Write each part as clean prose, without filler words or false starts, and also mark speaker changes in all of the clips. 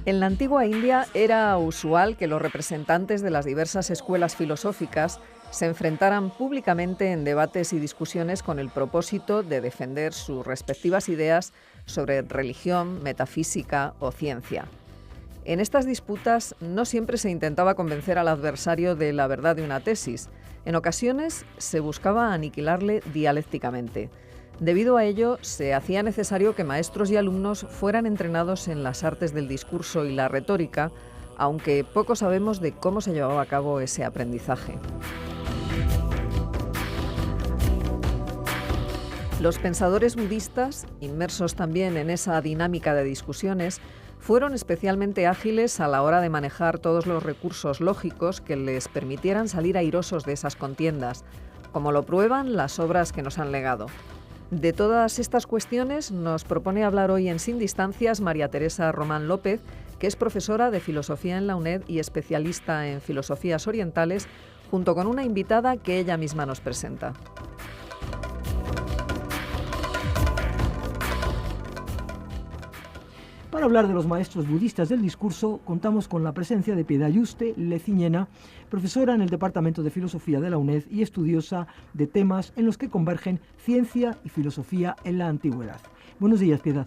Speaker 1: En la antigua India era usual que los representantes de las diversas escuelas filosóficas se enfrentaran públicamente en debates y discusiones con el propósito de defender sus respectivas ideas sobre religión, metafísica o ciencia. En estas disputas no siempre se intentaba convencer al adversario de la verdad de una tesis. En ocasiones se buscaba aniquilarle dialécticamente. Debido a ello, se hacía necesario que maestros y alumnos fueran entrenados en las artes del discurso y la retórica, aunque poco sabemos de cómo se llevaba a cabo ese aprendizaje. Los pensadores budistas, inmersos también en esa dinámica de discusiones, fueron especialmente ágiles a la hora de manejar todos los recursos lógicos que les permitieran salir airosos de esas contiendas, como lo prueban las obras que nos han legado. De todas estas cuestiones nos propone hablar hoy en Sin Distancias María Teresa Román López, que es profesora de Filosofía en la UNED y especialista en filosofías orientales, junto con una invitada que ella misma nos presenta.
Speaker 2: Para hablar de los maestros budistas del discurso, contamos con la presencia de Piedad Yuste Leciñena, profesora en el Departamento de Filosofía de la UNED y estudiosa de temas en los que convergen ciencia y filosofía en la antigüedad. Buenos días, Piedad.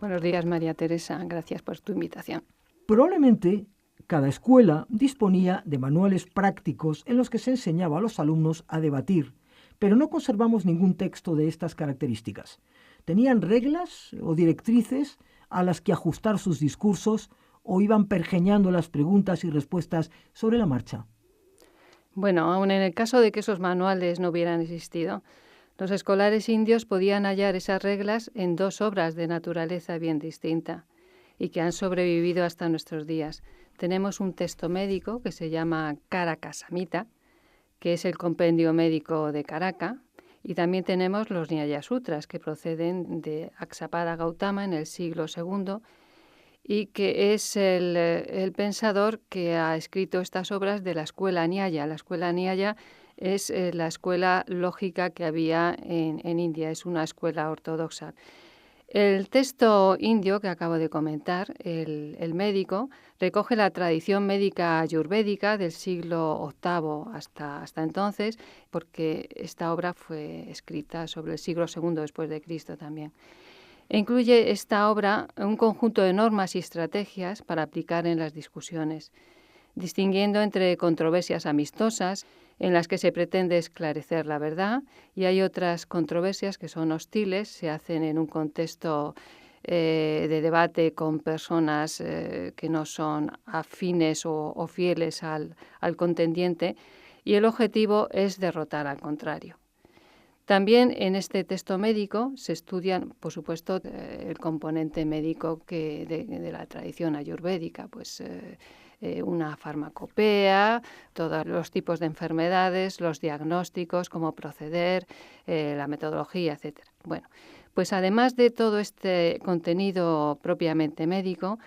Speaker 3: Buenos días, María Teresa. Gracias por tu invitación.
Speaker 2: Probablemente cada escuela disponía de manuales prácticos en los que se enseñaba a los alumnos a debatir, pero no conservamos ningún texto de estas características. ¿Tenían reglas o directrices a las que ajustar sus discursos o iban pergeñando las preguntas y respuestas sobre la marcha?
Speaker 3: Bueno, aun en el caso de que esos manuales no hubieran existido, los escolares indios podían hallar esas reglas en dos obras de naturaleza bien distinta y que han sobrevivido hasta nuestros días. Tenemos un texto médico que se llama Karaka Samhita, que es el compendio médico de Karaka, y también tenemos los Nyaya Sutras, que proceden de Aksapada Gautama en el siglo II, y que es el pensador que ha escrito estas obras de la escuela Nyaya. La escuela Nyaya es la escuela lógica que había en India, es una escuela ortodoxa. El texto indio que acabo de comentar, el médico, recoge la tradición médica ayurvédica del siglo VIII hasta entonces, porque esta obra fue escrita sobre el siglo II después de Cristo también. E incluye esta obra un conjunto de normas y estrategias para aplicar en las discusiones, distinguiendo entre controversias amistosas, en las que se pretende esclarecer la verdad, y hay otras controversias que son hostiles, se hacen en un contexto de debate con personas que no son afines o fieles al contendiente, y el objetivo es derrotar al contrario. También en este texto médico se estudian, por supuesto, el componente médico de la tradición ayurvédica, pues una farmacopea, todos los tipos de enfermedades, los diagnósticos, cómo proceder, la metodología, etc. Bueno, pues además de todo este contenido propiamente médico,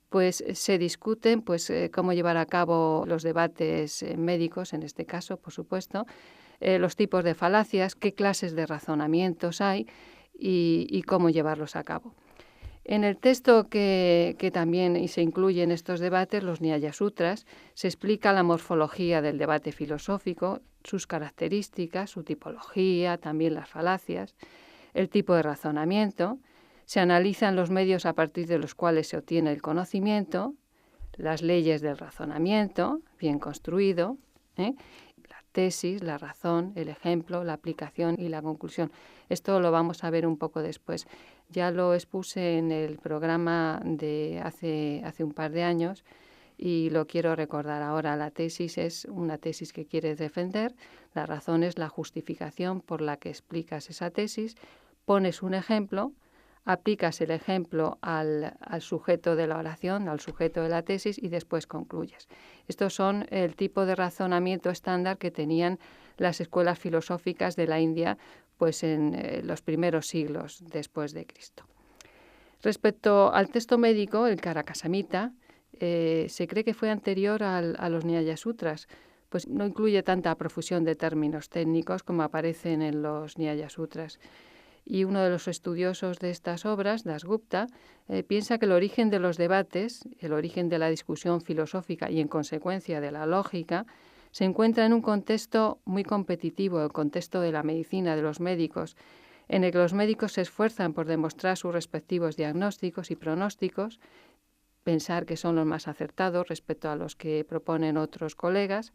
Speaker 3: pues se discuten cómo llevar a cabo los debates médicos, en este caso, por supuesto, los tipos de falacias, qué clases de razonamientos hay y cómo llevarlos a cabo. En el texto que también se incluye en estos debates, los Nyaya Sutras, se explica la morfología del debate filosófico, sus características, su tipología, también las falacias, el tipo de razonamiento. Se analizan los medios a partir de los cuales se obtiene el conocimiento, las leyes del razonamiento, bien construido, la tesis, la razón, el ejemplo, la aplicación y la conclusión. Esto lo vamos a ver un poco después. Ya lo expuse en el programa de hace un par de años y lo quiero recordar ahora. La tesis es una tesis que quieres defender, la razón es la justificación por la que explicas esa tesis, pones un ejemplo, aplicas el ejemplo al sujeto de la oración, al sujeto de la tesis y después concluyes. Estos son el tipo de razonamiento estándar que tenían las escuelas filosóficas de la India pues en los primeros siglos después de Cristo. Respecto al texto médico, el Karaka Samhita, se cree que fue anterior a los Nyaya Sutras, pues no incluye tanta profusión de términos técnicos como aparecen en los Nyaya Sutras. Y uno de los estudiosos de estas obras, Dasgupta, piensa que el origen de los debates, el origen de la discusión filosófica y, en consecuencia, de la lógica, se encuentra en un contexto muy competitivo, el contexto de la medicina, de los médicos, en el que los médicos se esfuerzan por demostrar sus respectivos diagnósticos y pronósticos, pensar que son los más acertados respecto a los que proponen otros colegas,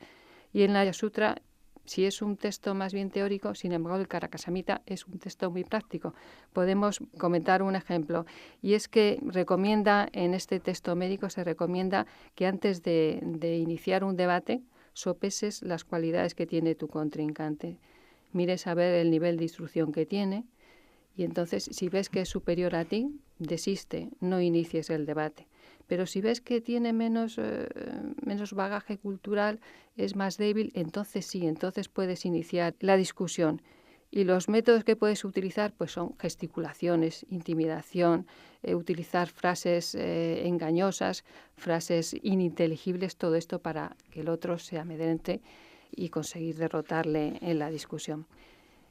Speaker 3: y en la Sutra, si es un texto más bien teórico, sin embargo el Karakasamhita es un texto muy práctico. Podemos comentar un ejemplo, y es que en este texto médico se recomienda que antes de iniciar un debate sopeses las cualidades que tiene tu contrincante, mires a ver el nivel de instrucción que tiene, y entonces si ves que es superior a ti, desiste, no inicies el debate. Pero si ves que tiene menos bagaje cultural, es más débil, entonces sí, entonces puedes iniciar la discusión. Y los métodos que puedes utilizar pues son gesticulaciones, intimidación, utilizar frases engañosas, frases ininteligibles, todo esto para que el otro se amedrente y conseguir derrotarle en la discusión.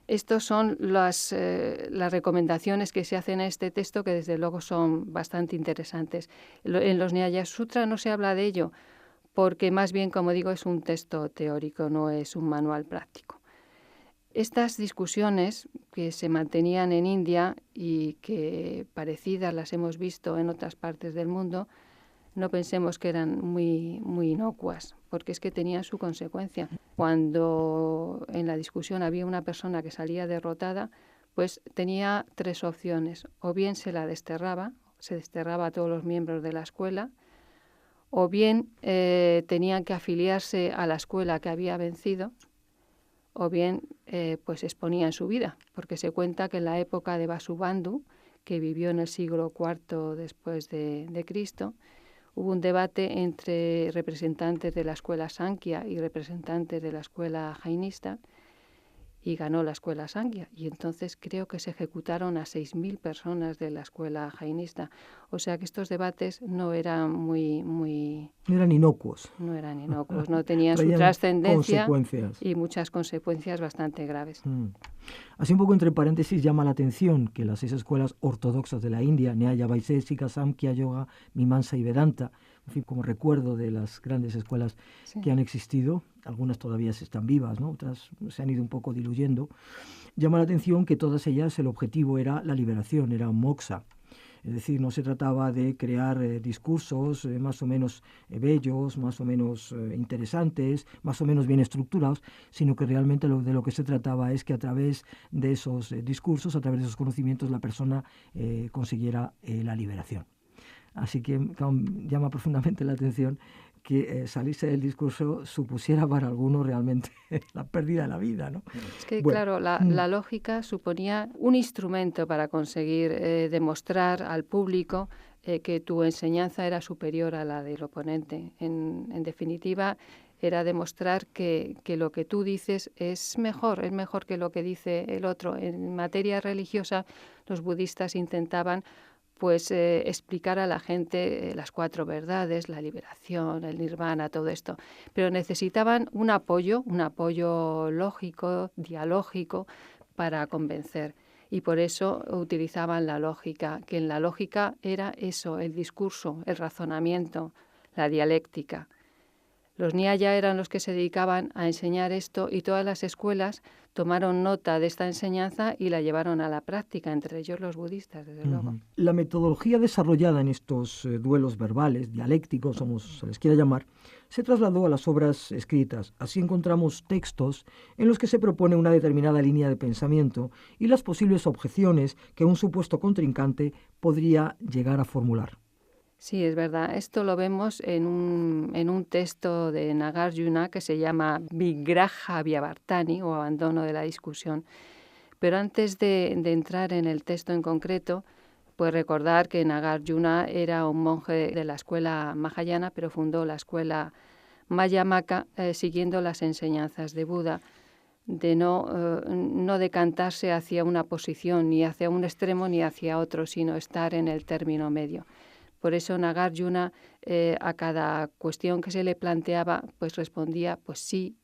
Speaker 3: Estas son las recomendaciones que se hacen en este texto, que desde luego son bastante interesantes. En los Nyaya Sutra no se habla de ello, porque más bien, como digo, es un texto teórico, no es un manual práctico. Estas discusiones que se mantenían en India y que parecidas las hemos visto en otras partes del mundo, no pensemos que eran muy inocuas, porque es que tenían su consecuencia. Cuando en la discusión había una persona que salía derrotada, pues tenía tres opciones. O bien se desterraba a todos los miembros de la escuela, o bien tenían que afiliarse a la escuela que había vencido, o bien pues exponían su vida, porque se cuenta que en la época de Vasubandhu, que vivió en el siglo IV después de Cristo, hubo un debate entre representantes de la escuela Sankhya y representantes de la escuela jainista, y ganó la escuela Sankhya. Y entonces creo que se ejecutaron a 6.000 personas de la escuela jainista. O sea que estos debates no eran
Speaker 2: No eran inocuos.
Speaker 3: No eran inocuos, no tenían su trascendencia y muchas consecuencias bastante graves.
Speaker 2: Así un poco entre paréntesis llama la atención que las 6 escuelas ortodoxas de la India, Nyaya, Vaiseshika, Samkhya, Yoga, Mimamsa y Vedanta, en fin, como recuerdo de las grandes escuelas que han existido, algunas todavía están vivas, ¿no? Otras se han ido un poco diluyendo, llama la atención que todas ellas el objetivo era la liberación, era moksha. Es decir, no se trataba de crear discursos más o menos bellos, más o menos interesantes, más o menos bien estructurados, sino que realmente de lo que se trataba es que a través de esos discursos, a través de esos conocimientos, la persona consiguiera la liberación. Así que llama profundamente la atención que salirse del discurso supusiera para algunos realmente la pérdida de la vida, ¿no?
Speaker 3: Es que, claro, la lógica suponía un instrumento para conseguir demostrar al público que tu enseñanza era superior a la del oponente. En definitiva, era demostrar que lo que tú dices es mejor que lo que dice el otro. En materia religiosa, los budistas intentaban explicar a la gente las 4 verdades, la liberación, el nirvana, todo esto. Pero necesitaban un apoyo lógico, dialógico, para convencer. Y por eso utilizaban la lógica, que en la lógica era eso, el discurso, el razonamiento, la dialéctica. Los Nyaya eran los que se dedicaban a enseñar esto, y todas las escuelas tomaron nota de esta enseñanza y la llevaron a la práctica, entre ellos los budistas, desde luego.
Speaker 2: La metodología desarrollada en estos duelos verbales, dialécticos, como se les quiera llamar, se trasladó a las obras escritas. Así encontramos textos en los que se propone una determinada línea de pensamiento y las posibles objeciones que un supuesto contrincante podría llegar a formular.
Speaker 3: Sí, es verdad. Esto lo vemos en un texto de Nagarjuna que se llama Vigraha Vyavartani, o abandono de la discusión. Pero antes de entrar en el texto en concreto, pues recordar que Nagarjuna era un monje de la escuela Mahayana, pero fundó la escuela Mayamaka siguiendo las enseñanzas de Buda, de no decantarse hacia una posición, ni hacia un extremo ni hacia otro, sino estar en el término medio. Por eso Nagarjuna a cada cuestión que se le planteaba, pues respondía pues sí,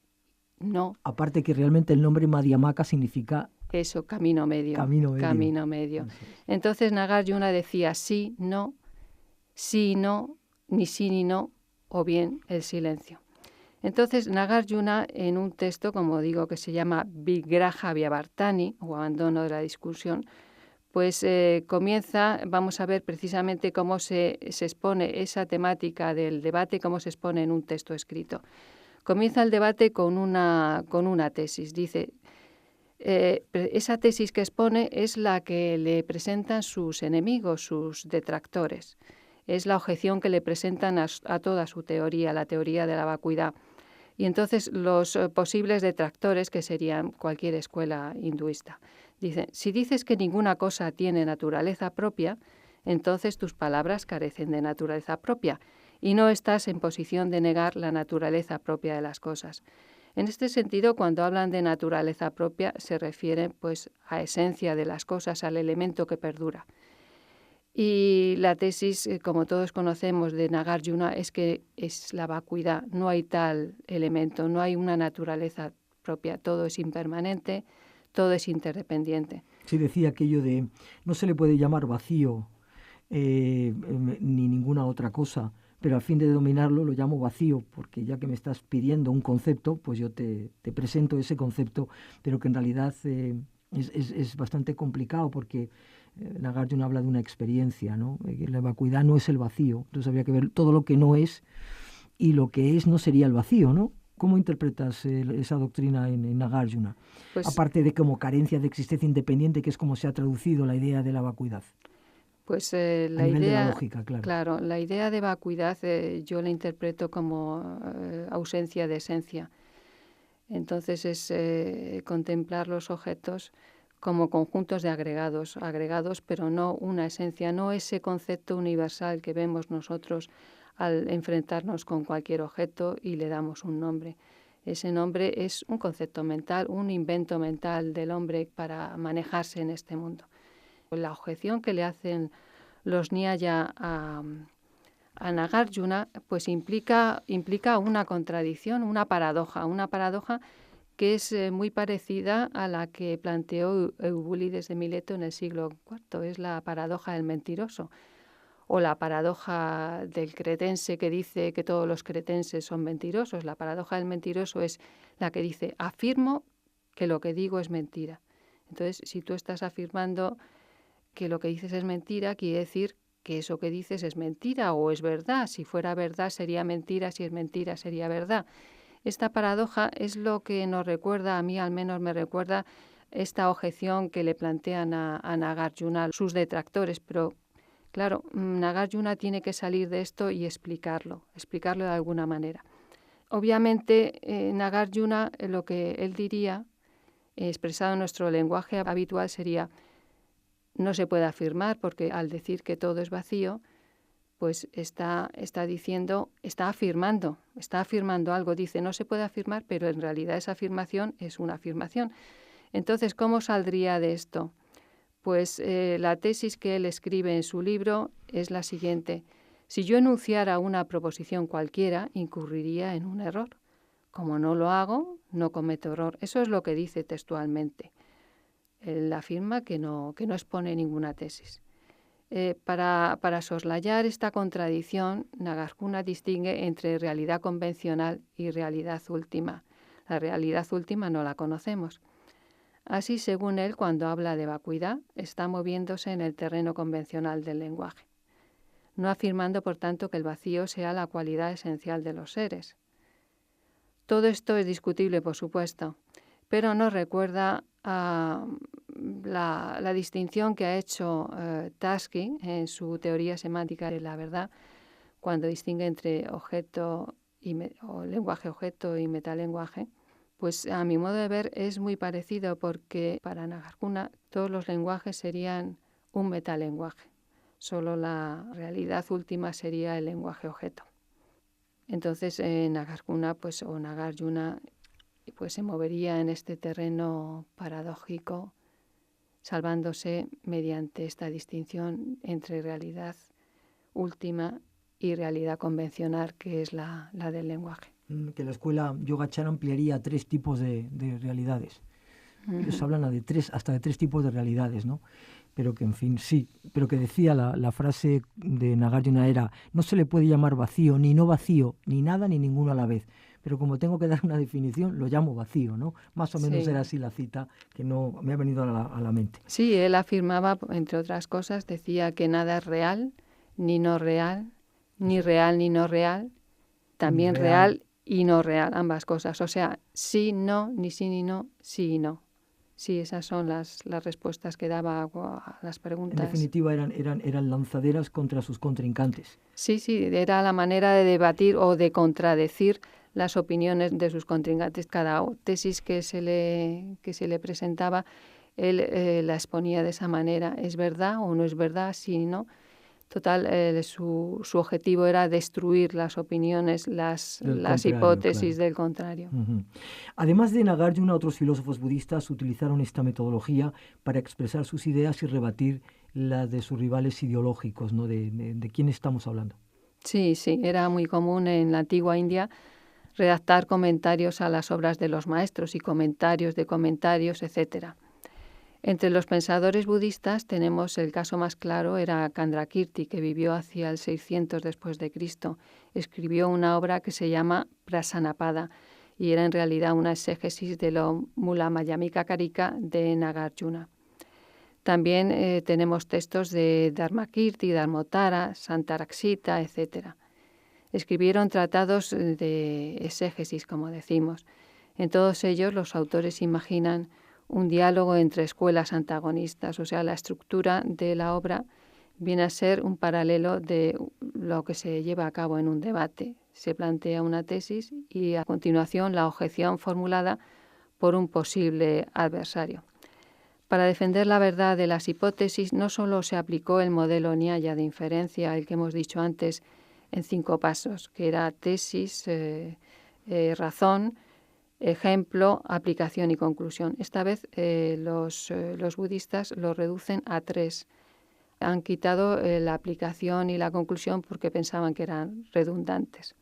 Speaker 3: no.
Speaker 2: Aparte que realmente el nombre Madhyamaka significa
Speaker 3: Eso, camino medio. Camino medio. Entonces Nagarjuna decía sí, no, ni sí ni no, o bien el silencio. Entonces Nagarjuna, en un texto, como digo, que se llama Vigraha Vyavartani, o abandono de la discusión, pues comienza, vamos a ver precisamente cómo se expone esa temática del debate, cómo se expone en un texto escrito. Comienza el debate con una tesis. Dice, esa tesis que expone es la que le presentan sus enemigos, sus detractores. Es la objeción que le presentan a toda su teoría, la teoría de la vacuidad. Y entonces los posibles detractores, que serían cualquier escuela hinduista, dicen, si dices que ninguna cosa tiene naturaleza propia, entonces tus palabras carecen de naturaleza propia y no estás en posición de negar la naturaleza propia de las cosas. En este sentido, cuando hablan de naturaleza propia, se refieren pues a esencia de las cosas, al elemento que perdura. Y la tesis, como todos conocemos, de Nagarjuna es que es la vacuidad, no hay tal elemento, no hay una naturaleza propia, todo es impermanente, todo es interdependiente.
Speaker 2: Sí, decía aquello de no se le puede llamar vacío ni ninguna otra cosa, pero al fin de dominarlo lo llamo vacío, porque ya que me estás pidiendo un concepto, pues yo te presento ese concepto, pero que en realidad es bastante complicado porque Nagarjuna habla de una experiencia, ¿no? La vacuidad no es el vacío, entonces habría que ver todo lo que no es y lo que es no sería el vacío, ¿no? ¿Cómo interpretas esa doctrina en Nagarjuna? Pues, aparte de como carencia de existencia independiente, que es como se ha traducido la idea de la vacuidad.
Speaker 3: Pues la idea, de la lógica, claro, la idea de vacuidad yo la interpreto como ausencia de esencia. Entonces es contemplar los objetos como conjuntos de agregados, pero no una esencia, no ese concepto universal que vemos nosotros al enfrentarnos con cualquier objeto y le damos un nombre. Ese nombre es un concepto mental, un invento mental del hombre para manejarse en este mundo. La objeción que le hacen los Nyaya a Nagarjuna pues implica una contradicción, una paradoja que es muy parecida a la que planteó Eubulides de Mileto en el siglo IV. Es la paradoja del mentiroso o la paradoja del cretense que dice que todos los cretenses son mentirosos. La paradoja del mentiroso es la que dice, afirmo que lo que digo es mentira. Entonces, si tú estás afirmando que lo que dices es mentira, quiere decir que eso que dices es mentira o es verdad. Si fuera verdad sería mentira, si es mentira sería verdad. Esta paradoja es lo que nos recuerda, a mí al menos me recuerda esta objeción que le plantean a Nagarjuna sus detractores, pero claro, Nagarjuna tiene que salir de esto y explicarlo de alguna manera. Obviamente, Nagarjuna, lo que él diría, expresado en nuestro lenguaje habitual, sería no se puede afirmar porque al decir que todo es vacío, pues está afirmando algo. Dice, no se puede afirmar, pero en realidad esa afirmación es una afirmación. Entonces, ¿cómo saldría de esto? Pues la tesis que él escribe en su libro es la siguiente. Si yo enunciara una proposición cualquiera, incurriría en un error. Como no lo hago, no cometo error. Eso es lo que dice textualmente. Él afirma que no expone ninguna tesis. Para soslayar esta contradicción, Nagarjuna distingue entre realidad convencional y realidad última. La realidad última no la conocemos. Así, según él, cuando habla de vacuidad, está moviéndose en el terreno convencional del lenguaje, no afirmando, por tanto, que el vacío sea la cualidad esencial de los seres. Todo esto es discutible, por supuesto, pero nos recuerda a la distinción que ha hecho Tarski en su teoría semántica de la verdad, cuando distingue entre objeto o lenguaje-objeto y metalenguaje. Pues a mi modo de ver es muy parecido porque para Nagarjuna todos los lenguajes serían un metalenguaje. Solo la realidad última sería el lenguaje-objeto. Entonces Nagarjuna o Nagarjuna pues se movería en este terreno paradójico, salvándose mediante esta distinción entre realidad última y realidad convencional, que es la del lenguaje.
Speaker 2: Que la escuela Yogacara ampliaría 3 tipos de realidades. Ellos hablan hasta de tres tipos de realidades, ¿no? Pero que, en fin, sí. Pero que decía la frase de Nagarjuna era: no se le puede llamar vacío, ni no vacío, ni nada ni ninguno a la vez. Pero como tengo que dar una definición, lo llamo vacío, ¿no? Más o menos era así la cita, que no me ha venido a la mente.
Speaker 3: Sí, él afirmaba, entre otras cosas, decía que nada es real, ni no real, ni real ni no real, también real y no real, ambas cosas. O sea, sí, no, ni sí ni no, sí y no. Sí, esas son las respuestas que daba a las preguntas.
Speaker 2: En definitiva, eran lanzaderas contra sus contrincantes.
Speaker 3: Sí, era la manera de debatir o de contradecir las opiniones de sus contrincantes. Cada tesis que se le presentaba, él la exponía de esa manera. ¿Es verdad o no es verdad? Sí, no. Total, su objetivo era destruir las opiniones, las hipótesis del contrario.
Speaker 2: Uh-huh. Además de Nagarjuna, otros filósofos budistas utilizaron esta metodología para expresar sus ideas y rebatir las de sus rivales ideológicos, ¿no? ¿De quién estamos hablando?
Speaker 3: Sí, era muy común en la antigua India redactar comentarios a las obras de los maestros y comentarios de comentarios, etcétera. Entre los pensadores budistas tenemos el caso más claro, era Candrakirti, que vivió hacia el 600 después de Cristo. Escribió una obra que se llama Prasanapada y era en realidad una exégesis de lo Mulamayamika Karika de Nagarjuna. También tenemos textos de Dharmakirti, Dharmottara, Santaraksita, etc. Escribieron tratados de exégesis, como decimos. En todos ellos los autores imaginan un diálogo entre escuelas antagonistas, o sea, la estructura de la obra viene a ser un paralelo de lo que se lleva a cabo en un debate. Se plantea una tesis y a continuación la objeción formulada por un posible adversario. Para defender la verdad de las hipótesis no solo se aplicó el modelo Nyaya de inferencia, el que hemos dicho antes, en 5 pasos, que era tesis, razón, ejemplo, aplicación y conclusión. Esta vez los budistas lo reducen a 3. Han quitado la aplicación y la conclusión porque pensaban que eran redundantes.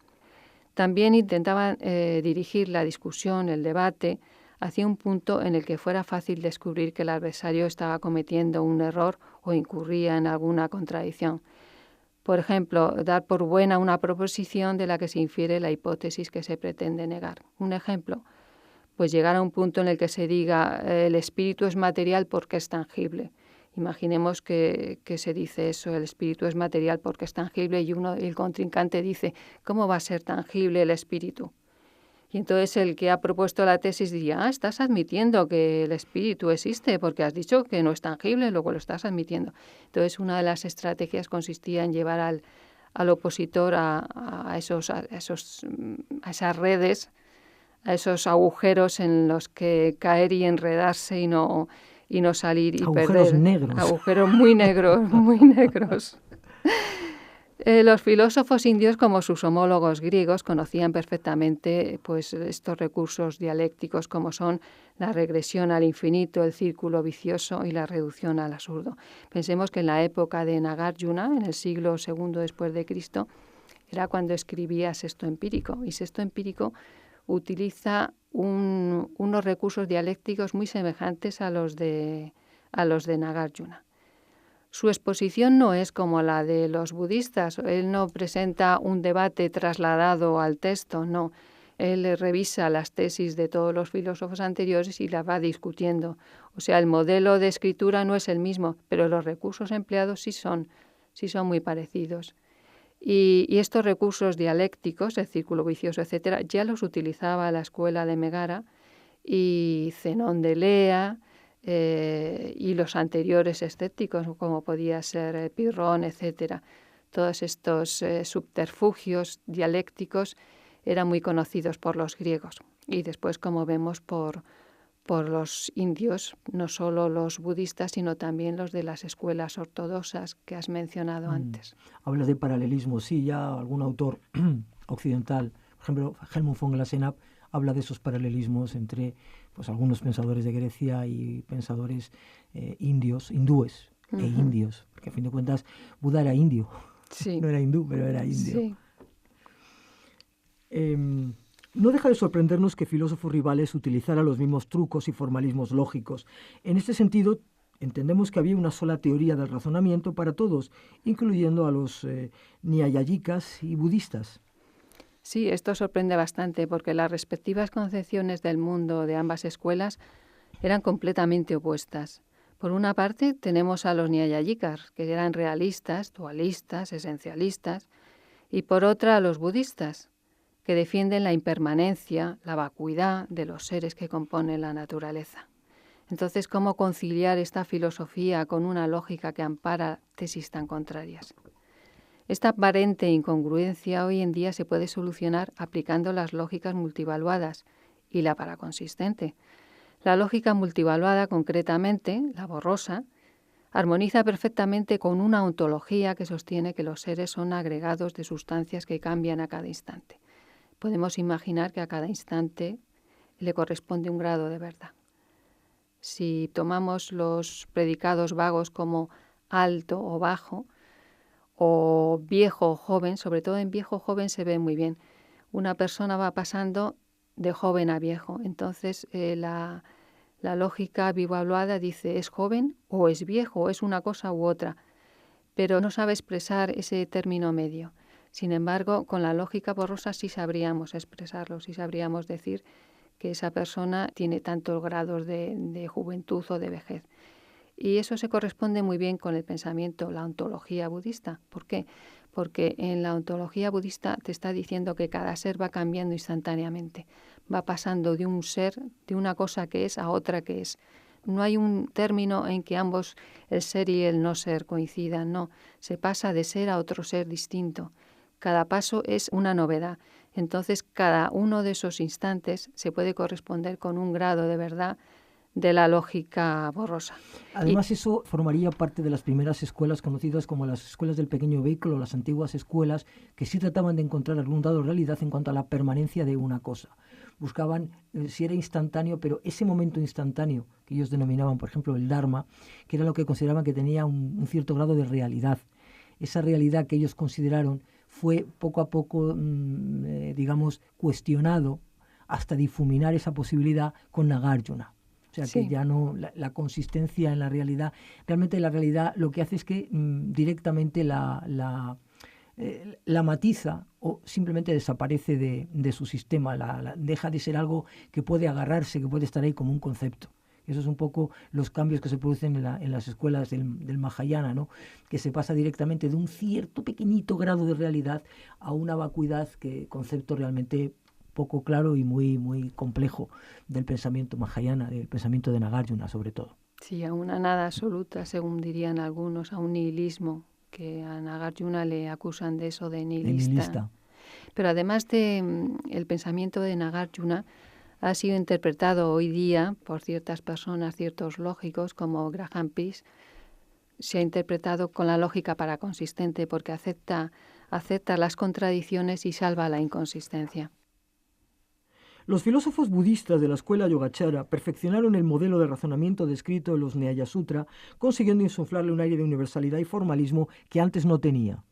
Speaker 3: También intentaban dirigir la discusión, el debate, hacia un punto en el que fuera fácil descubrir que el adversario estaba cometiendo un error o incurría en alguna contradicción. Por ejemplo, dar por buena una proposición de la que se infiere la hipótesis que se pretende negar. Un ejemplo, pues llegar a un punto en el que se diga el espíritu es material porque es tangible. Imaginemos que se dice eso, el espíritu es material porque es tangible y el contrincante dice, ¿cómo va a ser tangible el espíritu? Y entonces el que ha propuesto la tesis diría, estás admitiendo que el espíritu existe porque has dicho que no es tangible, luego lo estás admitiendo. Entonces una de las estrategias consistía en llevar al opositor a esas redes, a esos agujeros en los que caer y enredarse y no salir y
Speaker 2: agujeros
Speaker 3: perder.
Speaker 2: Negros.
Speaker 3: Agujeros muy negros, muy negros. Los filósofos indios, como sus homólogos griegos, conocían perfectamente pues, estos recursos dialécticos como son la regresión al infinito, el círculo vicioso y la reducción al absurdo. Pensemos que en la época de Nagarjuna, en el siglo II después de Cristo, era cuando escribía Sexto Empírico. Y Sexto Empírico utiliza unos recursos dialécticos muy semejantes a los de Nagarjuna. Su exposición no es como la de los budistas. Él no presenta un debate trasladado al texto, no. Él revisa las tesis de todos los filósofos anteriores y las va discutiendo. O sea, el modelo de escritura no es el mismo, pero los recursos empleados sí son muy parecidos. Y estos recursos dialécticos, el círculo vicioso, etcétera, ya los utilizaba la escuela de Megara y Zenón de Elea, y los anteriores escépticos, como podía ser Pirrón, etcétera. Todos estos subterfugios dialécticos eran muy conocidos por los griegos y después, como vemos, por los indios, no solo los budistas, sino también los de las escuelas ortodoxas que has mencionado antes.
Speaker 2: Hablas de paralelismo, sí, ya algún autor occidental, por ejemplo, Helmut von Glasenapp, habla de esos paralelismos entre pues, algunos pensadores de Grecia y pensadores hindúes e indios, porque a fin de cuentas Buda era indio,
Speaker 3: sí.
Speaker 2: No era hindú, pero era indio.
Speaker 3: Sí.
Speaker 2: No deja de sorprendernos que filósofos rivales utilizaran los mismos trucos y formalismos lógicos. En este sentido, entendemos que había una sola teoría del razonamiento para todos, incluyendo a los nyayáyikas y budistas.
Speaker 3: Sí, esto sorprende bastante porque las respectivas concepciones del mundo de ambas escuelas eran completamente opuestas. Por una parte, tenemos a los nyayáyikas, que eran realistas, dualistas, esencialistas, y por otra a los budistas, que defienden la impermanencia, la vacuidad de los seres que componen la naturaleza. Entonces, ¿cómo conciliar esta filosofía con una lógica que ampara tesis tan contrarias? Esta aparente incongruencia hoy en día se puede solucionar aplicando las lógicas multivaluadas y la paraconsistente. La lógica multivaluada, concretamente, la borrosa, armoniza perfectamente con una ontología que sostiene que los seres son agregados de sustancias que cambian a cada instante. Podemos imaginar que a cada instante le corresponde un grado de verdad. Si tomamos los predicados vagos como alto o bajo, o viejo o joven, sobre todo en viejo o joven se ve muy bien. Una persona va pasando de joven a viejo. Entonces la lógica bivaluada dice es joven o es viejo, o es una cosa u otra, pero no sabe expresar ese término medio. Sin embargo, con la lógica borrosa sí sabríamos expresarlo, sí sabríamos decir que esa persona tiene tantos grados de juventud o de vejez. Y eso se corresponde muy bien con el pensamiento, la ontología budista. ¿Por qué? Porque en la ontología budista te está diciendo que cada ser va cambiando instantáneamente, va pasando de un ser, de una cosa que es a otra que es. No hay un término en que ambos, el ser y el no ser, coincidan, no. Se pasa de ser a otro ser distinto. Cada paso es una novedad. Entonces, cada uno de esos instantes se puede corresponder con un grado de verdad de la lógica borrosa.
Speaker 2: Además, eso formaría parte de las primeras escuelas conocidas como las escuelas del pequeño vehículo, las antiguas escuelas, que sí trataban de encontrar algún grado de realidad en cuanto a la permanencia de una cosa. Buscaban si era instantáneo, pero ese momento instantáneo, que ellos denominaban, por ejemplo, el Dharma, que era lo que consideraban que tenía un cierto grado de realidad. Esa realidad que ellos consideraron fue poco a poco, digamos, cuestionado hasta difuminar esa posibilidad con Nagarjuna. O sea, que ya no, la consistencia en la realidad, realmente la realidad lo que hace es que directamente la matiza o simplemente desaparece de su sistema, deja de ser algo que puede agarrarse, que puede estar ahí como un concepto. Esos son un poco los cambios que se producen en las escuelas del Mahayana, ¿no? Que se pasa directamente de un cierto pequeñito grado de realidad a una vacuidad, concepto realmente poco claro y muy, muy complejo del pensamiento Mahayana, del pensamiento de Nagarjuna sobre todo.
Speaker 3: Sí, a una nada absoluta, según dirían algunos, a un nihilismo, que a Nagarjuna le acusan de eso, de nihilista. Pero además el pensamiento de Nagarjuna ha sido interpretado hoy día por ciertas personas, ciertos lógicos, como Graham Peace, se ha interpretado con la lógica paraconsistente, porque acepta las contradicciones y salva la inconsistencia.
Speaker 2: Los filósofos budistas de la escuela Yogacara perfeccionaron el modelo de razonamiento descrito en los Nyaya Sutra, consiguiendo insuflarle un aire de universalidad y formalismo que antes no tenía.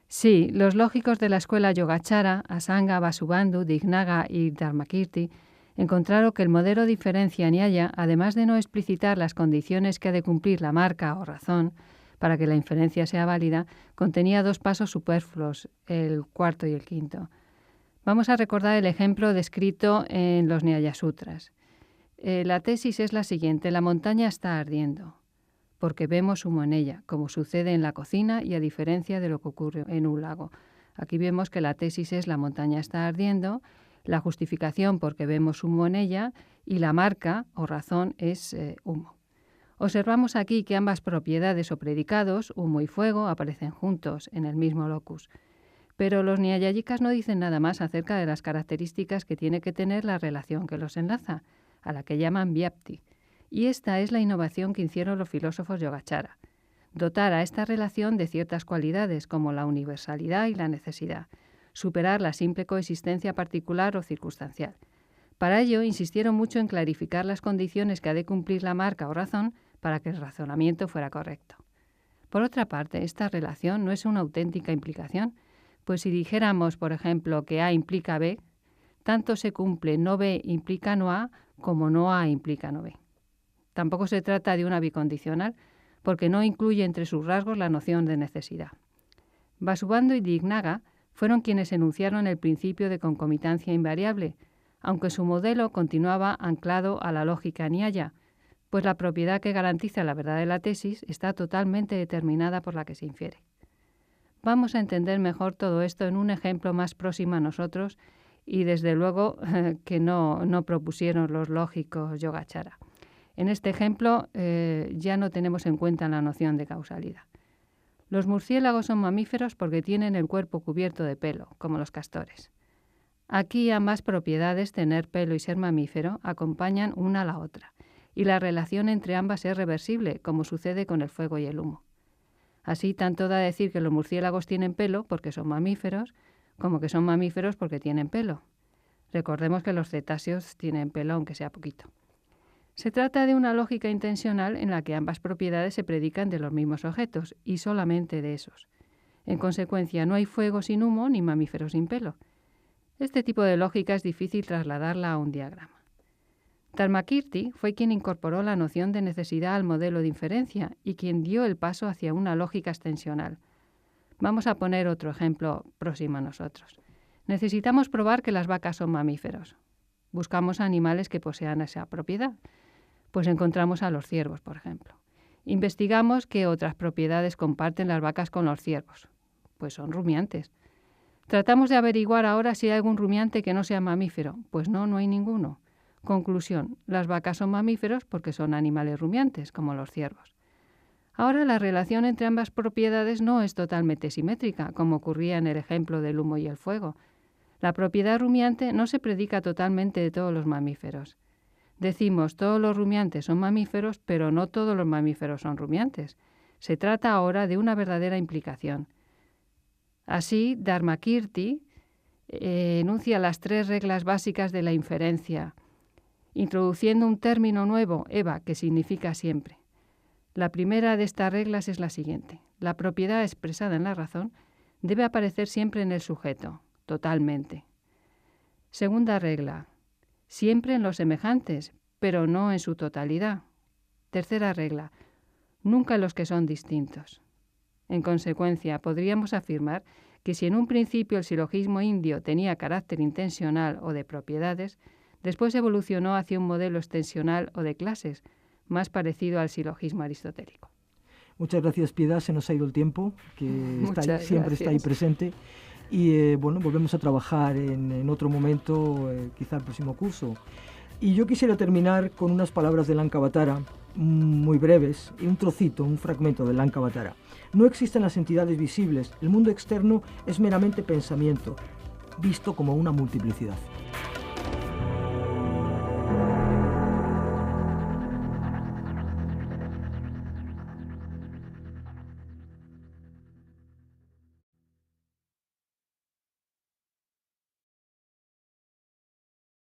Speaker 3: Sí, los lógicos de la escuela Yogacara, Asanga, Vasubandhu, Dignaga y Dharmakirti, encontraron que el modelo diferencia Nyaya, además de no explicitar las condiciones que ha de cumplir la marca o razón para que la inferencia sea válida, contenía dos pasos superfluos, el cuarto y el quinto. Vamos a recordar el ejemplo descrito en los Nyaya Sutras. La tesis es la siguiente: la montaña está ardiendo, porque vemos humo en ella, como sucede en la cocina y a diferencia de lo que ocurre en un lago. Aquí vemos que la tesis es la montaña está ardiendo, la justificación porque vemos humo en ella y la marca o razón es humo. Observamos aquí que ambas propiedades o predicados, humo y fuego, aparecen juntos en el mismo locus. Pero los nyayáyikas no dicen nada más acerca de las características que tiene que tener la relación que los enlaza, a la que llaman vyapti. Y esta es la innovación que hicieron los filósofos Yogacara: dotar a esta relación de ciertas cualidades como la universalidad y la necesidad, superar la simple coexistencia particular o circunstancial. Para ello insistieron mucho en clarificar las condiciones que ha de cumplir la marca o razón para que el razonamiento fuera correcto. Por otra parte, esta relación no es una auténtica implicación, pues si dijéramos, por ejemplo, que A implica B, tanto se cumple no B implica no A como no A implica no B. Tampoco se trata de una bicondicional, porque no incluye entre sus rasgos la noción de necesidad. Vasubandhu y Dignaga fueron quienes enunciaron el principio de concomitancia invariable, aunque su modelo continuaba anclado a la lógica Nyaya, pues la propiedad que garantiza la verdad de la tesis está totalmente determinada por la que se infiere. Vamos a entender mejor todo esto en un ejemplo más próximo a nosotros y desde luego que no propusieron los lógicos Yogacara. En este ejemplo ya no tenemos en cuenta la noción de causalidad. Los murciélagos son mamíferos porque tienen el cuerpo cubierto de pelo, como los castores. Aquí ambas propiedades, tener pelo y ser mamífero, acompañan una a la otra, y la relación entre ambas es reversible, como sucede con el fuego y el humo. Así, tanto da decir que los murciélagos tienen pelo porque son mamíferos, como que son mamíferos porque tienen pelo. Recordemos que los cetáceos tienen pelo, aunque sea poquito. Se trata de una lógica intencional en la que ambas propiedades se predican de los mismos objetos, y solamente de esos. En consecuencia, no hay fuego sin humo ni mamíferos sin pelo. Este tipo de lógica es difícil trasladarla a un diagrama. Dharmakirti fue quien incorporó la noción de necesidad al modelo de inferencia y quien dio el paso hacia una lógica extensional. Vamos a poner otro ejemplo próximo a nosotros. Necesitamos probar que las vacas son mamíferos. Buscamos animales que posean esa propiedad. Pues encontramos a los ciervos, por ejemplo. Investigamos qué otras propiedades comparten las vacas con los ciervos. Pues son rumiantes. Tratamos de averiguar ahora si hay algún rumiante que no sea mamífero. Pues no hay ninguno. Conclusión, las vacas son mamíferos porque son animales rumiantes, como los ciervos. Ahora la relación entre ambas propiedades no es totalmente simétrica, como ocurría en el ejemplo del humo y el fuego. La propiedad rumiante no se predica totalmente de todos los mamíferos. Decimos todos los rumiantes son mamíferos, pero no todos los mamíferos son rumiantes. Se trata ahora de una verdadera implicación. Así, Dharmakirti enuncia las 3 reglas básicas de la inferencia, introduciendo un término nuevo, eva, que significa siempre. La primera de estas reglas es la siguiente. La propiedad expresada en la razón debe aparecer siempre en el sujeto, totalmente. Segunda regla. Siempre en los semejantes, pero no en su totalidad. Tercera regla. Nunca en los que son distintos. En consecuencia, podríamos afirmar que si en un principio el silogismo indio tenía carácter intencional o de propiedades, después evolucionó hacia un modelo extensional o de clases, más parecido al silogismo aristotélico.
Speaker 2: Muchas gracias, Piedad. Se nos ha ido el tiempo, que siempre está ahí presente. Y volvemos a trabajar en otro momento, quizá el próximo curso. Y yo quisiera terminar con unas palabras de Lankavatara, muy breves, y un trocito, un fragmento de Lankavatara. No existen las entidades visibles, el mundo externo es meramente pensamiento, visto como una multiplicidad.